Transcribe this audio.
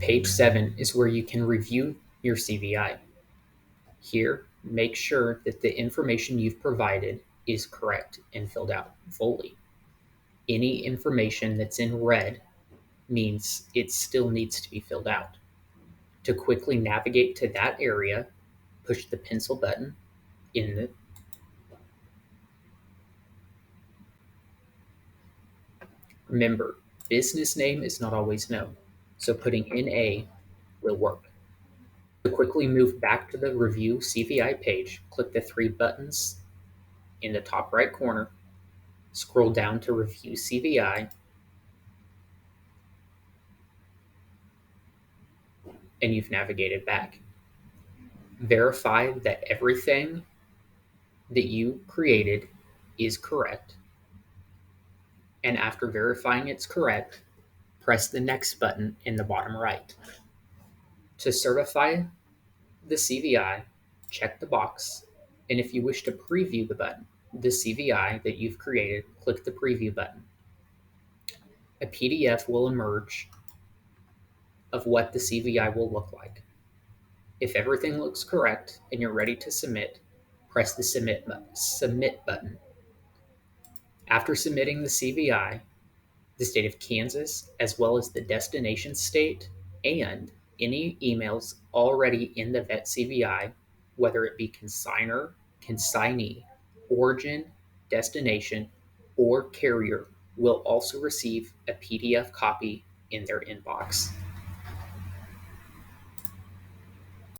Page 7 is where you can review your CVI. Here, make sure that the information you've provided is correct and filled out fully. Any information that's in red means it still needs to be filled out. To quickly navigate to that area, push the pencil button in the Remember, business name is not always known, so putting NA will work. To quickly move back to the Review CVI page, click the three buttons in the top right corner, scroll down to Review CVI, and you've navigated back. Verify that everything that you created is correct, and after verifying it's correct, press the Next button in the bottom right. To certify the CVI, check the box, and if you wish to preview the CVI that you've created, click the Preview button. A PDF will emerge of what the CVI will look like. If everything looks correct and you're ready to submit, press the Submit button. After submitting the CVI, the state of Kansas, as well as the destination state, and any emails already in the vet CVI, whether it be consigner, consignee, origin, destination, or carrier, will also receive a PDF copy in their inbox.